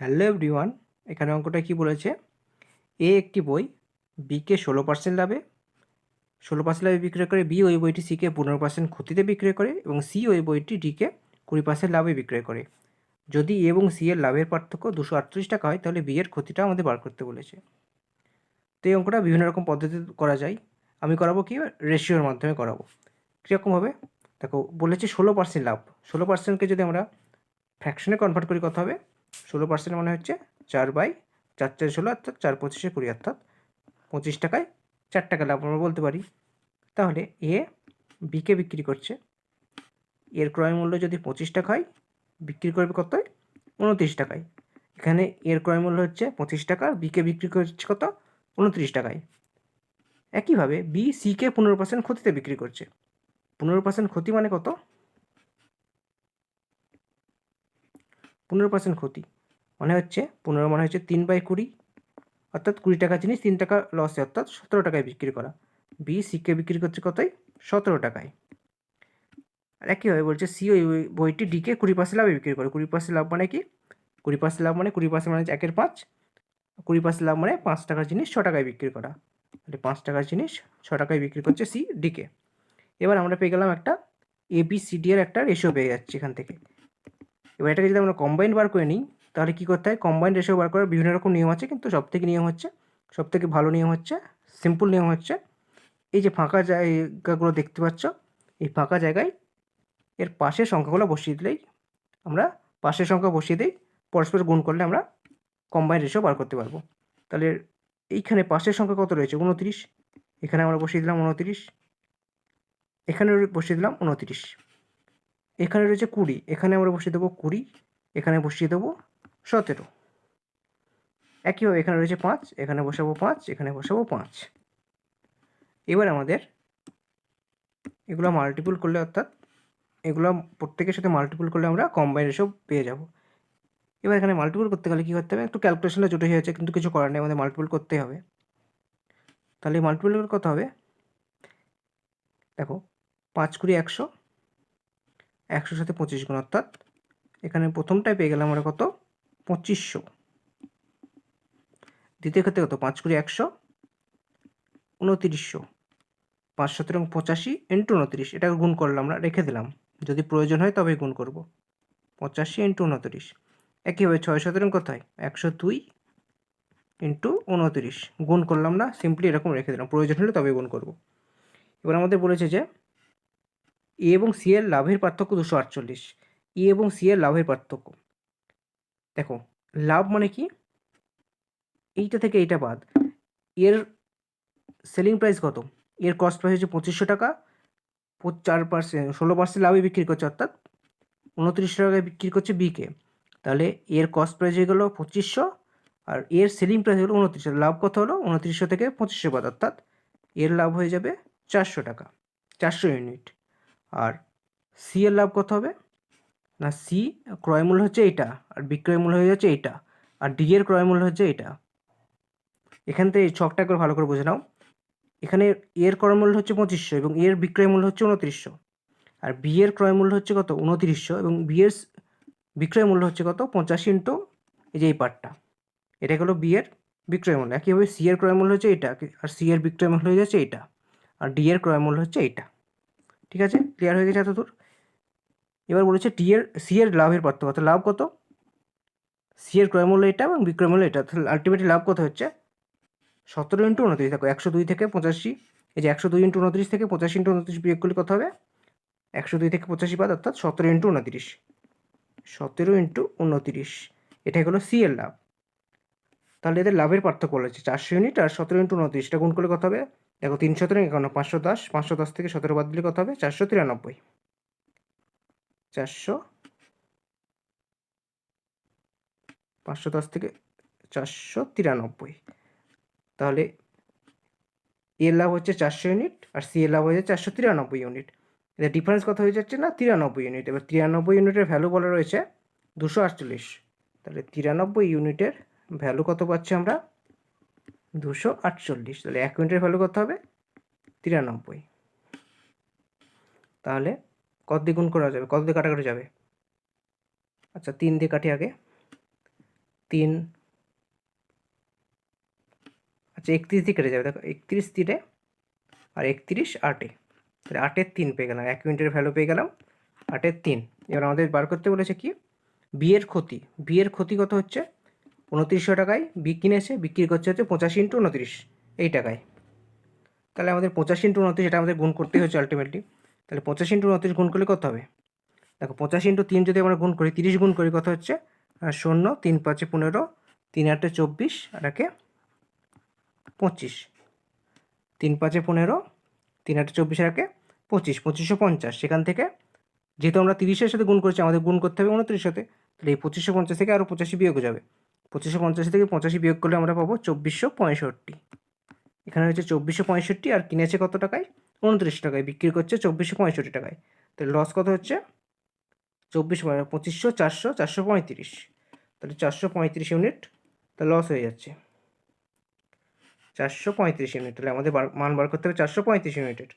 Hello everyone, এখানে অঙ্কটা কি বলেছে? এ একটি বই বিকে 16% লাভে 16% লাভে বিক্রয় করে, বি ওই বইটি সিকে 15% ক্ষতিতে বিক্রয় করে এবং সি ওই বইটি ডিকে 20% লাভে বিক্রয় করে। যদি এ এবং সি এর লাভের পার্থক্য 238 টাকা হয়, তাহলে বি এর ক্ষতিটা আমাদের বার করতে বলেছে। তো এই অঙ্কটা বিভিন্ন রকম পদ্ধতিতে করা যায়। আমি করাবো কি, রেশিওর মাধ্যমে করাবো। কীরকম হবে দেখো, বলেছে 16% লাভ। 16%কে যদি আমরা ফ্র্যাকশনে কনভার্ট করি কত হবে? 16% মানে হচ্ছে 4/4 অর্থাৎ 4×25=20, অর্থাৎ 25 টাকায় 4 টাকা লাভ আমরা বলতে পারি। তাহলে এ বিকে বিক্রি করছে, এর ক্রয় মূল্য যদি 25 টাকা হয়, বিক্রি করবে কত? 29 টাকায়। এখানে এর ক্রয় মূল্য হচ্ছে 25 টাকা, বিকে বিক্রি করছে কত? 29 টাকায়। একইভাবে বি সিকে 15% ক্ষতিতে বিক্রি করছে। 15% ক্ষতি মানে কত? 15% ক্ষতি মানে হচ্ছে 15 মানে হচ্ছে 3/20, অর্থাৎ 20 টাকা জিনিস 3 টাকা লসে, অর্থাৎ 17 টাকায় বিক্রি করা। বি সিকে বিক্রি করছে কতই? 17 টাকায়। আর একইভাবে বলছে সি ওই বইটি ডিকে 20% লাভে বিক্রি করে। 20% লাভ মানে কি? 20% লাভ মানে 20% মানে 1/5। 20% লাভ মানে 5 টাকার জিনিস 6 টাকায় বিক্রি করা। তাহলে 5 টাকার জিনিস 6 টাকায় বিক্রি করছে সি ডিকে। এবার আমরা পেয়ে গেলাম একটা ABCD এর একটা রেশিও পেয়ে যাচ্ছি এখান থেকে। এবার এটাকে যদি আমরা কম্বাইন বার করে নিই, তাহলে কী করতে হয়? কম্বাইন রেশিও বার করার বিভিন্ন রকম নিয়ম আছে, কিন্তু সবথেকে ভালো নিয়ম হচ্ছে, সিম্পল নিয়ম হচ্ছে, এই যে ফাঁকা জায়গাগুলো দেখতে পাচ্ছ, এই ফাঁকা জায়গায় এর পাশের সংখ্যাগুলো বসিয়ে দিলেই আমরা পাশের সংখ্যা বসিয়ে দিই, পরস্পর গুণ করলে আমরা কম্বাইন রেশিও বার করতে পারবো। তাহলে এইখানে পাশের সংখ্যা কত রয়েছে? 29। এখানে আমরা বসিয়ে দিলাম 29, এখানে বসিয়ে দিলাম 29। এখানে রয়েছে 20, এখানে আমরা বসিয়ে দেবো 20, এখানে বসিয়ে দেবো 17। একইভাবে এখানে রয়েছে 5, এখানে বসাবো 5, এখানে বসাবো 5। এবার আমাদের এগুলো মাল্টিপল করলে, অর্থাৎ এগুলো প্রত্যেকের সাথে মাল্টিপল করলে আমরা কম্বাইন রেশিও পেয়ে যাব। এবার এখানে মাল্টিপল করতে গেলে কী করতে হবে? একটু ক্যালকুলেশনটা জটিল হয়ে যাচ্ছে, কিন্তু কিছু করার নেই, আমাদের মাল্টিপল করতেই হবে। তাহলে মাল্টিপল কত হবে? দেখো, 5×20 100, 100 সাথে 25 গুণ, অর্থাৎ এখানে প্রথমটায় পেয়ে গেলাম আমরা কত? 2500। দ্বিতীয় ক্ষেত্রে কত? 5×100 2900, 5×7=85 × 29, এটাকে গুণ করলাম, আমরা রেখে দিলাম, যদি প্রয়োজন হয় তবেই গুণ করব। 85 × 29। একইভাবে 6×7 কোথায়? 102 × 29, গুণ করলাম না, সিম্পলি এরকম রেখে দিলাম, প্রয়োজন হলে তবেই গুণ করব। এবার আমাদের বলেছে যে এ এবং সি এর লাভের পার্থক্য 248। এ এবং সি এর লাভের পার্থক্য, দেখো লাভ মানে কি? এইটা থেকে এইটা বাদ। এর সেলিং প্রাইস কত? এর কস্ট প্রাইস হচ্ছে 2500 টাকা, 16% লাভে বিক্রি করছে, অর্থাৎ 2900 টাকায় বিক্রি করছে বিকে। তাহলে এর কস্ট প্রাইস হয়ে গেলো 2500, আর এর সেলিং প্রাইস হলো 2900। লাভ কত হলো? 2900 থেকে 2500 বাদ, অর্থাৎ এর লাভ হয়ে যাবে 400 টাকা, 400 ইউনিট। আর সি এর লাভ কত হবে? না, সি ক্রয় মূল্য হচ্ছে এইটা, আর বিক্রয় মূল্য হয়ে যাচ্ছে এইটা, আর ডি এর ক্রয় মূল্য হচ্ছে এইটা। এখান থেকে এই ছকটা একবার ভালো করে বুঝে নাও। এখানে এর ক্রয় মূল্য হচ্ছে 2500 এবং এর বিক্রয় মূল্য হচ্ছে 2900, আর বি এর ক্রয় মূল্য হচ্ছে কত? 2900 এবং বি এর বিক্রয় মূল্য হচ্ছে কত? 85 ইন্টু এই যে এই পার্টটা, এটা হলো বি এর বিক্রয় মূল্য। একইভাবে সি এর ক্রয় মূল্য হচ্ছে এইটা, আর সি এর বিক্রয় মূল্য হয়ে যাচ্ছে এইটা, আর ডি এর ক্রয় মূল্য হচ্ছে এইটা। ঠিক আছে, ক্লিয়ার হয়ে গেছে এতদূর? এবার বলেছে সি এর লাভের পার্থক্য, অর্থাৎ লাভ কত? সি এর ক্রয় মূল্য এটা এবং বিক্রয় মূল্য এটা, তাহলে আলটিমেটলি লাভ কত হচ্ছে? 17 × 29। দেখো 102 থেকে 85, এই যে 102 × 29 থেকে 85 × 29 বিয়োগ করলে কত হবে? 102 থেকে 85 বাদ, অর্থাৎ 17 × 29। 17 × 29, এটাই হলো সি এর লাভ। তাহলে এদের লাভের পার্থক্য বলেছে 400 ইউনিট, আর 17 × 29, এটা গুণ করলে কত হবে? দেখো 3×17 = 510, 510 থেকে 17 বাদ দিলে কত হবে? 493। 510 থেকে 493। তাহলে এর লাভ হচ্ছে 400 ইউনিট, আর সি এর লাভ হয়ে যাচ্ছে 493 ইউনিট। এদের ডিফারেন্স কত হয়ে যাচ্ছে? না 93 ইউনিট। এবার 93 ইউনিটের ভ্যালু বলা রয়েছে 248। তাহলে 93 ইউনিটের ভ্যালু কত পাচ্ছি আমরা? 248। তাহলে 1 ইউনিটের ভ্যালু কত হবে? 93। তাহলে কত দিয়ে গুণ করা যাবে? কত দিয়ে কাটাকাটি যাবে? আচ্ছা 3 দিয়ে কাটি আগে। 3, আচ্ছা 31 দিয়ে কেটে যাবে, দেখো 31 3-এ আর 31 8-এ, তাহলে 8-এর 3 পেয়ে গেলাম, 1 ইউনিটের ভ্যালু পেয়ে গেলাম 8-এর 3। এবার আমাদের বার করতে বলেছে কি বিয়ের ক্ষতি। বিয়ের ক্ষতি কত হচ্ছে 2900 টাকায় বি কিনেছে, বিক্রি করছে হচ্ছে 85 × 29 এই টাকায়। তাহলে আমাদের 85 × 29 এটা আমাদের গুণ করতেই হচ্ছে আলটিমেটলি। তাহলে 85 × 29 গুণ করলে কত হবে, দেখো 85 × 3 যদি আমরা গুণ করি 30 গুণ করি কত হচ্ছে 0, 3 5 15, 3 8 24 আর 1 25, 3 5 15, 3 8 24 আর 1 25, 2550। সেখান থেকে যেহেতু আমরা 30-এর সাথে গুণ করেছি আমাদের গুণ করতে হবে 29 সাথে, তাহলে এই 2550 থেকে আরও 85 বিয়োগ হয়ে যাবে। 2550 থেকে 85 বিয়োগ করলে আমরা পাবো 2465। এখানে হচ্ছে 2465 আর কিনেছে কত টাকায় 29 টাকায়, বিক্রি করছে 2465 টাকায়। তাহলে লস কত হচ্ছে 2500 400 435, তাহলে 435 ইউনিট তাহলে লস হয়ে যাচ্ছে 435 ইউনিট। তাহলে আমাদের মান বার করতে হবে 435 ইউনিটের।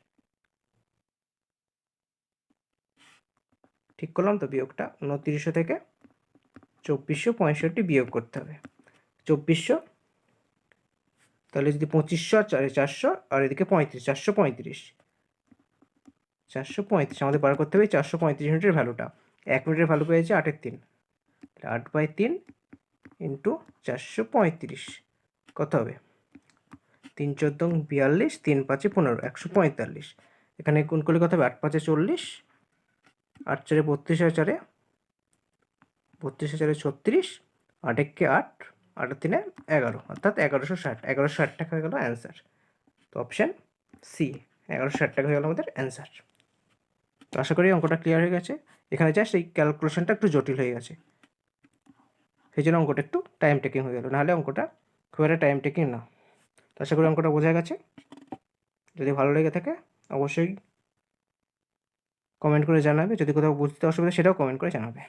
ঠিক করলাম তো বিয়োগটা, 2900 থেকে 2465 বিয়োগ করতে হবে 2400, তাহলে যদি 2500 আর 400 আর এদিকে 35, 435 আমাদের বার করতে হবে 435 ইউনিটের ভ্যালুটা। 1 ইউনিটের ভ্যালু পেয়েছে 8-এর 3, তাহলে 8/3 ইন্টু 435 কত হবে 3 14 42, 3 5 15, 145। এখানে গুণ করলে কত হবে 8 5 40, 8 4 32 আর 4 32 4 36, 8 1 8, 8 3 11, অর্থাৎ 1160। 1160 টাকা হয়ে গেল অ্যান্সার। তো অপশান সি 1160 টাকা হয়ে গেল আমাদের অ্যান্সার। তো আশা করি অঙ্কটা ক্লিয়ার হয়ে গেছে। এখানে জাস্ট এই ক্যালকুলেশনটা একটু জটিল হয়ে গেছে, সেই জন্য অঙ্কটা একটু টাইম টেকিং হয়ে গেল, নাহলে অঙ্কটা খুব একটা টাইম টেকিং না। তো আশা করি অঙ্কটা বোঝা গেছে। যদি ভালো লেগে থাকে অবশ্যই কমেন্ট করে জানাবে, যদি কোথাও বুঝতে অসুবিধা সেটাও কমেন্ট করে জানাবে।